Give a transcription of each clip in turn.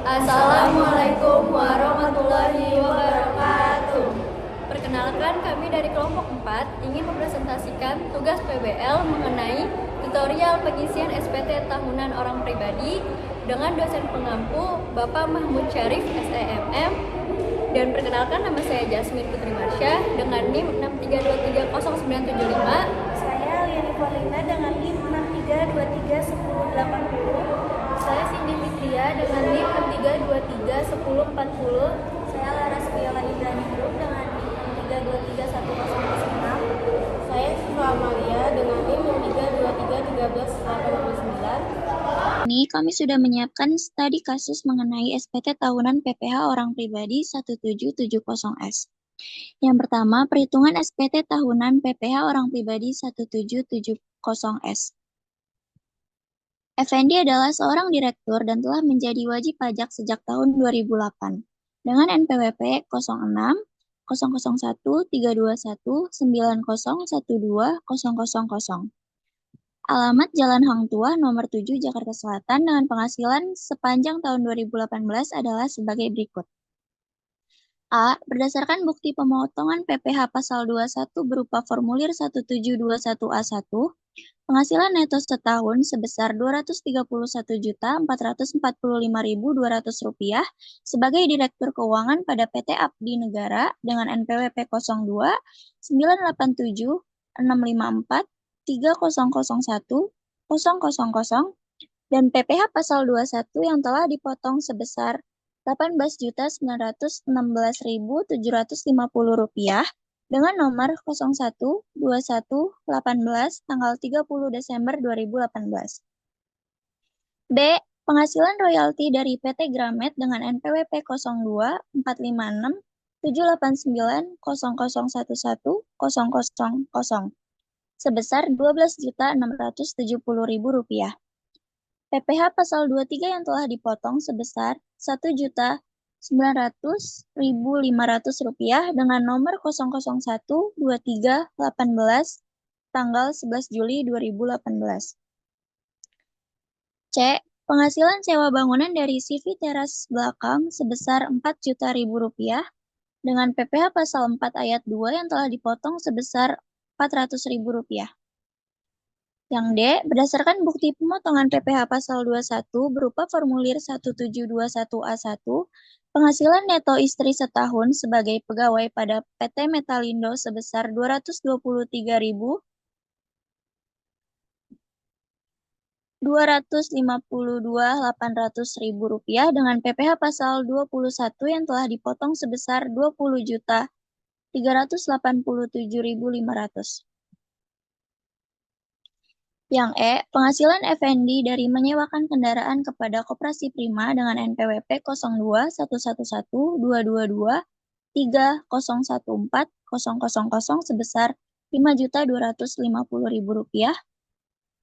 Assalamualaikum warahmatullahi wabarakatuh. Perkenalkan, kami dari kelompok 4 ingin mempresentasikan tugas PBL mengenai tutorial pengisian SPT tahunan orang pribadi dengan dosen pengampu Bapak Mahmud Syarif SEMM. Dan perkenalkan, nama saya Jasmine Putri Marsha dengan NIM 6323095. Saya Liani Paulina dengan NIM 63231080. Saya Cindy Fitria dengan NIM 63231040. Saya Laras Viola Ibrahim Group dengan NIM 63131006. Saya Siva Amalia dengan NIM 63131389. Ini kami sudah menyiapkan studi kasus mengenai SPT tahunan PPH orang pribadi 1770S. Yang pertama, perhitungan SPT tahunan PPH orang pribadi 1770S. Effendi adalah seorang direktur dan telah menjadi wajib pajak sejak tahun 2008 dengan NPWP 06 001 321 9012 000. Alamat Jalan Hang Tuah nomor 7 Jakarta Selatan dengan penghasilan sepanjang tahun 2018 adalah sebagai berikut. A. Berdasarkan bukti pemotongan PPH pasal 21 berupa formulir 1721A1, penghasilan neto setahun sebesar Rp231.445.200 sebagai Direktur Keuangan pada PT Abdi Negara dengan NPWP 02 987 654 3001 000 dan PPH pasal 21 yang telah dipotong sebesar Rp18.916.750 dengan nomor 01-21-18 tanggal 30 Desember 2018. B. Penghasilan royalti dari PT Gramet dengan NPWP 02 456 789 0011 000 sebesar Rp12.670.000. PPH pasal 23 yang telah dipotong sebesar Rp1.900.500 dengan nomor 001-23-18 tanggal 11 Juli 2018. C. Penghasilan sewa bangunan dari CV teras belakang sebesar Rp4.000.000 dengan PPH pasal 4 ayat 2 yang telah dipotong sebesar Rp400.000. Yang D. Berdasarkan bukti pemotongan PPH pasal 21 berupa formulir 1721A1, penghasilan neto istri setahun sebagai pegawai pada PT Metalindo sebesar Rp253.252.800.000 dengan PPH pasal 21 yang telah dipotong sebesar Rp20.387.500. Yang E. Penghasilan Effendi dari menyewakan kendaraan kepada Koperasi Prima dengan NPWP 02 111 222 3014 000 sebesar Rp5.250.000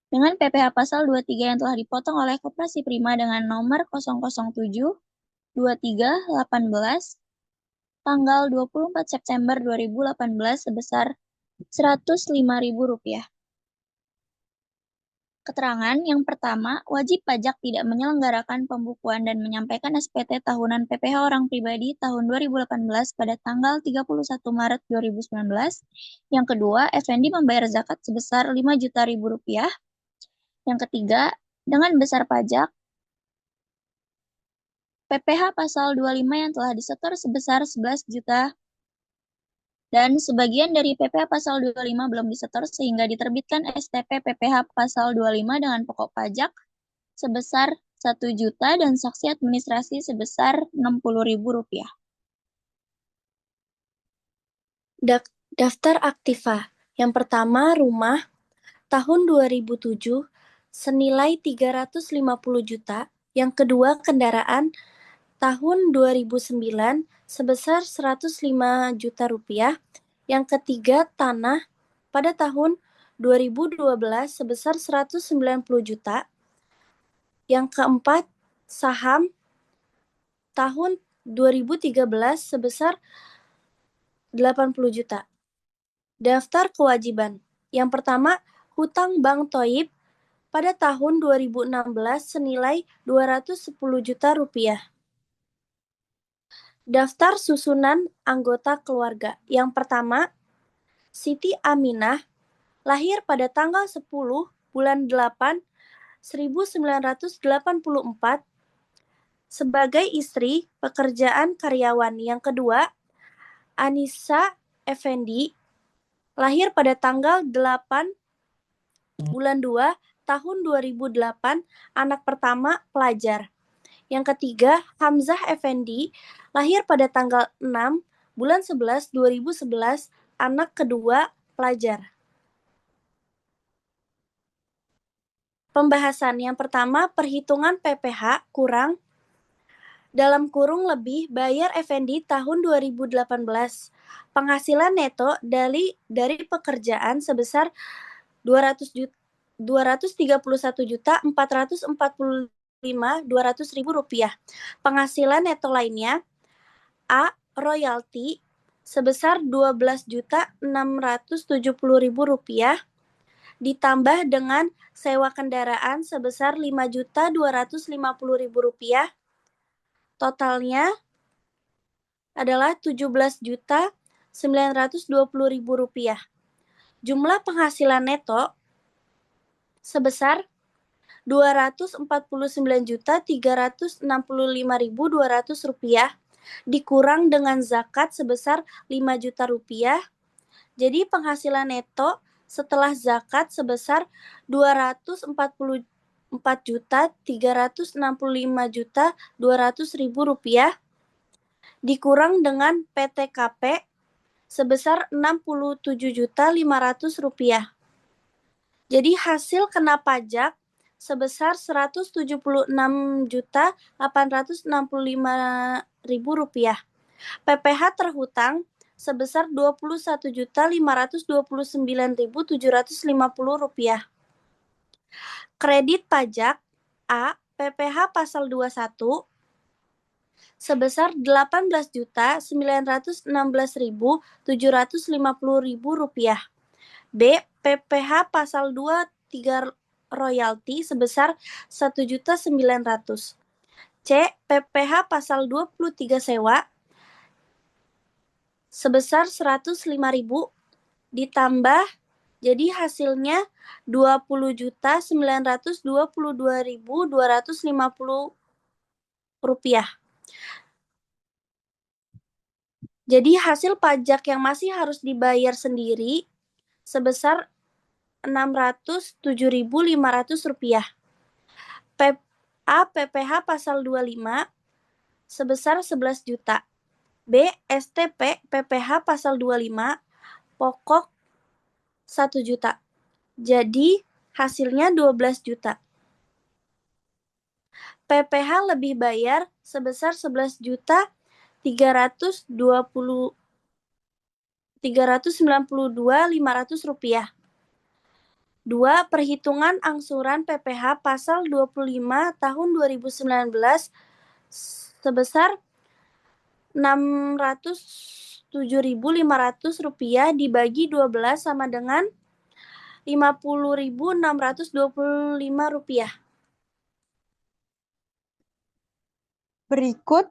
dengan PPH pasal 23 yang telah dipotong oleh Koperasi Prima dengan nomor 007 23 18 tanggal 24 September 2018 sebesar Rp105.000. Keterangan yang pertama, wajib pajak tidak menyelenggarakan pembukuan dan menyampaikan SPT tahunan PPH orang pribadi tahun 2018 pada tanggal 31 Maret 2019. Yang kedua, Effendi membayar zakat sebesar Rp5 juta. Yang ketiga, dengan besar pajak PPH pasal 25 yang telah disetor sebesar 11 juta dan sebagian dari PPH pasal 25 belum disetor sehingga diterbitkan STP PPH pasal 25 dengan pokok pajak sebesar 1 juta dan saksi administrasi sebesar Rp60.000. Daftar aktiva. Yang pertama, rumah tahun 2007 senilai Rp350 juta. Yang kedua, kendaraan tahun 2009 sebesar Rp105 juta. Yang ketiga, tanah pada tahun 2012 sebesar Rp190 juta. Yang keempat, saham tahun 2013 sebesar Rp80 juta. Daftar kewajiban. Yang pertama, hutang Bank Thoib pada tahun 2016 senilai Rp210 juta. Daftar susunan anggota keluarga. Yang pertama, Siti Aminah, lahir pada tanggal 10 bulan 8 1984 sebagai istri, pekerjaan karyawan. Yang kedua, Anissa Effendi, lahir pada tanggal 8 bulan 2 tahun 2008, anak pertama, pelajar. Yang ketiga, Hamzah Effendi, lahir pada tanggal 6 bulan 11 2011, anak kedua, pelajar. Pembahasan yang pertama, perhitungan PPh kurang dalam kurung lebih bayar Effendi tahun 2018. Penghasilan neto dari pekerjaan sebesar 231.445.200 rupiah. Penghasilan neto lainnya, A. Royalti sebesar 12.670.000 rupiah ditambah dengan sewa kendaraan sebesar 5.250.000 rupiah. Totalnya adalah 17.920.000 rupiah. Jumlah penghasilan neto sebesar 249.365.200 rupiah dikurang dengan zakat sebesar 5 juta rupiah. Jadi penghasilan neto setelah zakat sebesar 244.365.200 rupiah dikurang dengan PTKP sebesar 67.500 rupiah. Jadi hasil kena pajak sebesar 176.865.000 rupiah. PPh terhutang sebesar 21.529.750 rupiah. Kredit pajak A. PPh pasal 21 sebesar 18.916.750 rupiah. B. PPh pasal 23 royalti sebesar 1.900.000. C. PPh pasal 23 sewa sebesar 105.000 ditambah jadi hasilnya 20.922.250 rupiah. Jadi hasil pajak yang masih harus dibayar sendiri sebesar 607.500 rupiah. A. PPh pasal 25 sebesar 11 juta. B. STP PPh pasal 25 pokok 1 juta. Jadi hasilnya 12 juta. PPh lebih bayar sebesar 11 juta 392.500 rupiah. 2. Perhitungan angsuran PPh pasal 25 tahun 2019 sebesar 607.500 rupiah dibagi 12 sama dengan 50.625 rupiah. Berikut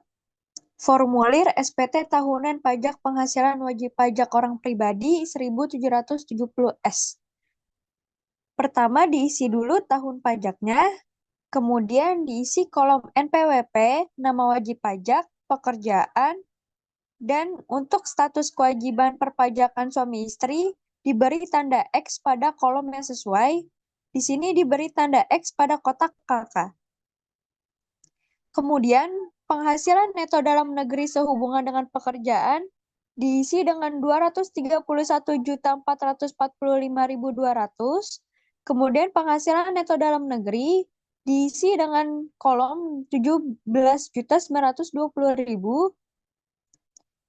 formulir SPT tahunan pajak penghasilan wajib pajak orang pribadi 1770S. Pertama diisi dulu tahun pajaknya, kemudian diisi kolom NPWP, nama wajib pajak, pekerjaan, dan untuk status kewajiban perpajakan suami istri diberi tanda X pada kolom yang sesuai. Di sini diberi tanda X pada kotak KK. Kemudian penghasilan neto dalam negeri sehubungan dengan pekerjaan diisi dengan 231.445.200. Kemudian penghasilan neto dalam negeri diisi dengan kolom 17.920.000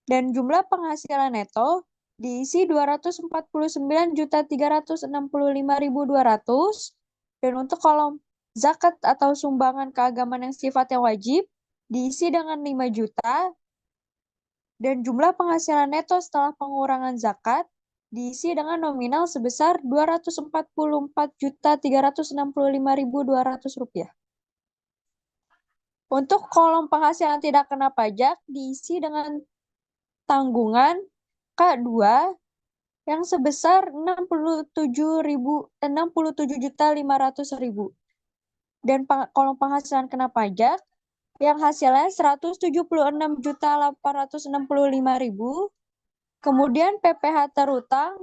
dan jumlah penghasilan neto diisi 249.365.200 dan untuk kolom zakat atau sumbangan keagamaan yang sifatnya wajib diisi dengan 5 juta dan jumlah penghasilan neto setelah pengurangan zakat diisi dengan nominal sebesar 244.365.200 rupiah. Untuk kolom penghasilan tidak kena pajak diisi dengan tanggungan K2 yang sebesar 67.500.000 dan kolom penghasilan kena pajak yang hasilnya 176.865.000. Kemudian PPh terutang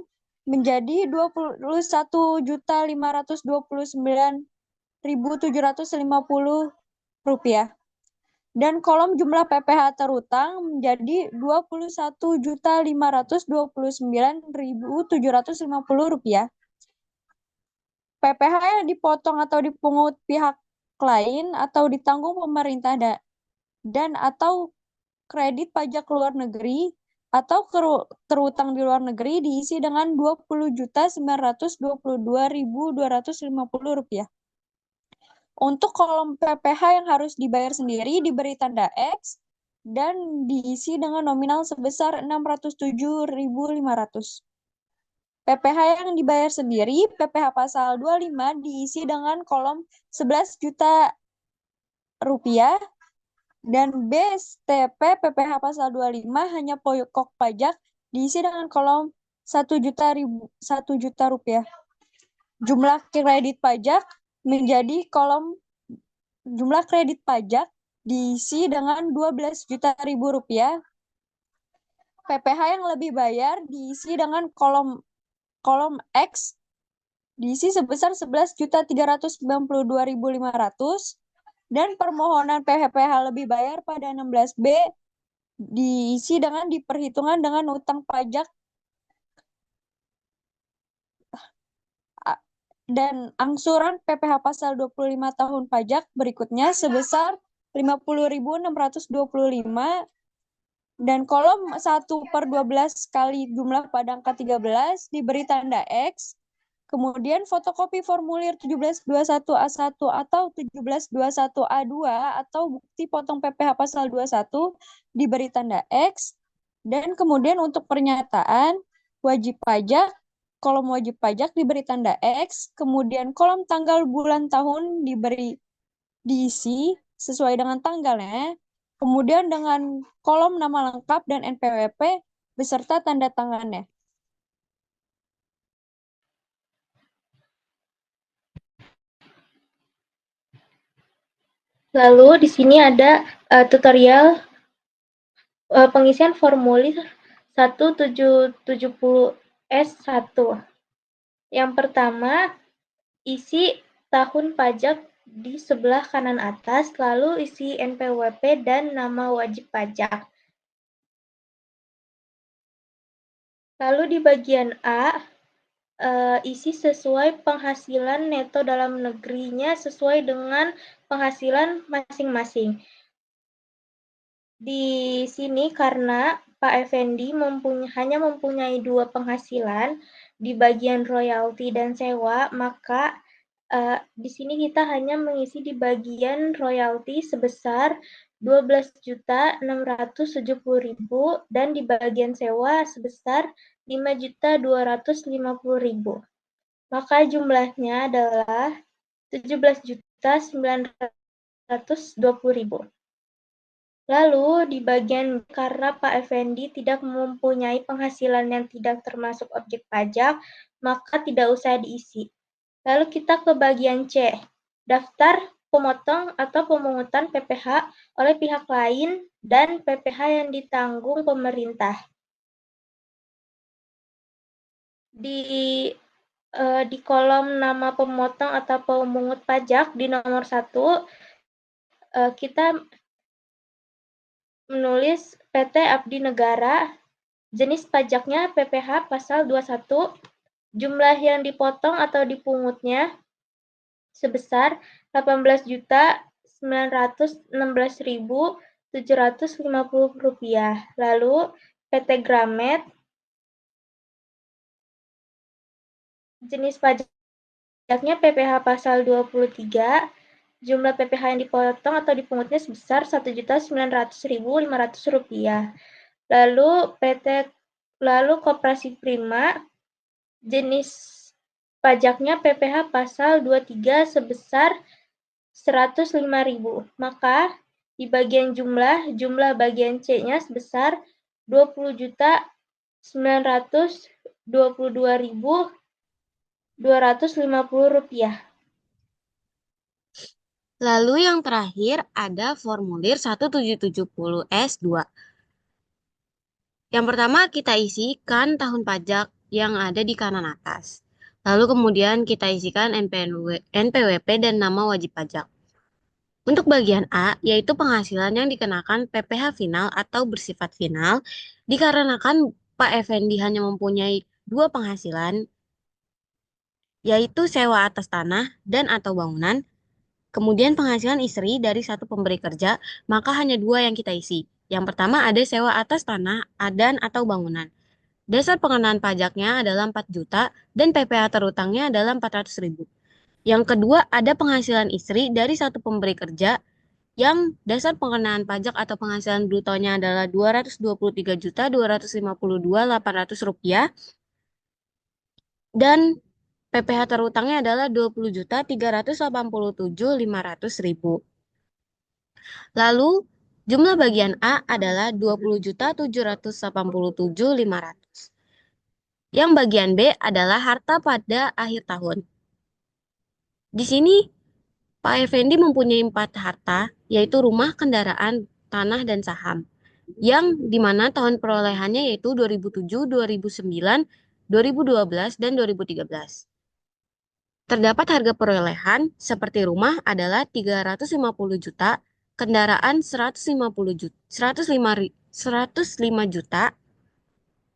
menjadi 21.529.750 rupiah. Dan kolom jumlah PPh terutang menjadi 21.529.750 rupiah. PPh yang dipotong atau dipungut pihak lain atau ditanggung pemerintah dan atau kredit pajak luar negeri atau terutang di luar negeri diisi dengan 20.922.250 rupiah. Untuk kolom PPh yang harus dibayar sendiri diberi tanda X dan diisi dengan nominal sebesar 607.500. PPh yang dibayar sendiri, PPh pasal 25 diisi dengan kolom 11 juta rupiah dan BSTP PPh pasal 25 hanya pokok pajak diisi dengan kolom 1 juta rupiah. Jumlah kredit pajak menjadi kolom jumlah kredit pajak diisi dengan 12 juta rupiah. PPh yang lebih bayar diisi dengan kolom X diisi sebesar 11.392.500 dan permohonan PPh lebih bayar pada 16B diisi dengan diperhitungkan dengan utang pajak dan angsuran PPh pasal 25 tahun pajak berikutnya sebesar 50.625 dan kolom 1/12 kali jumlah pada angka 13 diberi tanda X. Kemudian fotokopi formulir 1721A1 atau 1721A2 atau bukti potong PPh pasal 21 diberi tanda X. Dan kemudian untuk pernyataan wajib pajak, kolom wajib pajak diberi tanda X, kemudian kolom tanggal bulan tahun diisi sesuai dengan tanggalnya, kemudian dengan kolom nama lengkap dan NPWP beserta tanda tangannya. Lalu di sini ada tutorial pengisian formulir 1770S1. Yang pertama, isi tahun pajak di sebelah kanan atas, lalu isi NPWP dan nama wajib pajak. Lalu di bagian A, isi sesuai penghasilan neto dalam negerinya sesuai dengan penghasilan masing-masing. Di sini karena Pak Effendi hanya mempunyai 2 penghasilan di bagian royalti dan sewa, maka di sini kita hanya mengisi di bagian royalti sebesar 12.670.000 dan di bagian sewa sebesar 5.250.000. Maka jumlahnya adalah 17.920.000. Lalu di bagian karena Pak Effendi tidak mempunyai penghasilan yang tidak termasuk objek pajak, maka tidak usah diisi. Lalu kita ke bagian C, daftar pemotong atau pemungutan PPh oleh pihak lain dan PPh yang ditanggung pemerintah. Di kolom nama pemotong atau pemungut pajak di nomor 1, kita menulis PT Abdi Negara, jenis pajaknya PPh pasal 21, jumlah yang dipotong atau dipungutnya sebesar 18.916.750 rupiah. Lalu PT Gramet, jenis pajaknya PPh pasal 23, jumlah PPh yang dipotong atau dipungutnya sebesar 1.900.500 rupiah. Lalu Koperasi Prima, jenis pajaknya PPh pasal 23 sebesar 105.000. Maka Di bagian jumlah bagian C-nya sebesar Rp20.922.250. Lalu yang terakhir ada formulir 1770S2. Yang pertama kita isikan tahun pajak yang ada di kanan atas. Lalu kemudian kita isikan NPWP dan nama wajib pajak. Untuk bagian A, yaitu penghasilan yang dikenakan PPh final atau bersifat final, dikarenakan Pak Effendi hanya mempunyai 2 penghasilan, yaitu sewa atas tanah dan atau bangunan, kemudian penghasilan istri dari satu pemberi kerja, maka hanya 2 yang kita isi. Yang pertama ada sewa atas tanah dan atau bangunan. Dasar pengenaan pajaknya adalah 4 juta dan PPh terutangnya adalah 400.000. Yang kedua ada penghasilan istri dari satu pemberi kerja yang dasar pengenaan pajak atau penghasilan brutonya adalah Rp223.252.800 dan PPh terutangnya adalah Rp20.387.500. Lalu jumlah bagian A adalah 20.787.500. Yang bagian B adalah harta pada akhir tahun. Di sini Pak Effendi mempunyai 4 harta, yaitu rumah, kendaraan, tanah, dan saham. Yang dimana tahun perolehannya yaitu 2007, 2009, 2012, dan 2013. Terdapat harga perolehan seperti rumah adalah 350 juta, kendaraan 105 juta,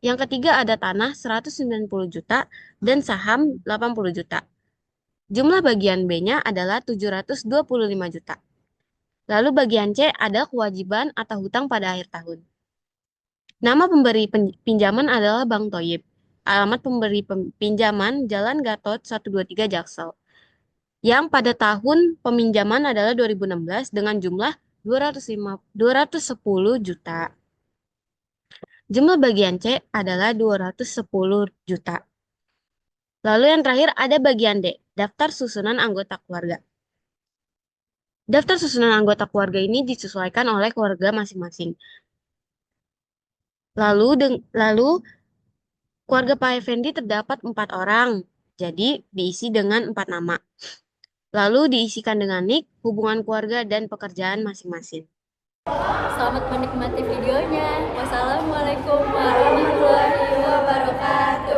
yang ketiga ada tanah 190 juta, dan saham 80 juta. Jumlah bagian B-nya adalah 725 juta. Lalu bagian C ada kewajiban atau hutang pada akhir tahun. Nama pemberi pinjaman adalah Bank Thoyib. Alamat pemberi pinjaman Jalan Gatot 123 Jaksel. Yang pada tahun peminjaman adalah 2016 dengan jumlah 210 juta. Jumlah bagian C adalah 210 juta. Lalu yang terakhir ada bagian D, daftar susunan anggota keluarga. Daftar susunan anggota keluarga ini disesuaikan oleh keluarga masing-masing. Lalu keluarga Pak Effendi terdapat 4 orang, jadi diisi dengan 4 nama. Lalu diisikan dengan nik, hubungan keluarga, dan pekerjaan masing-masing. Selamat menikmati videonya. Wassalamualaikum warahmatullahi wabarakatuh.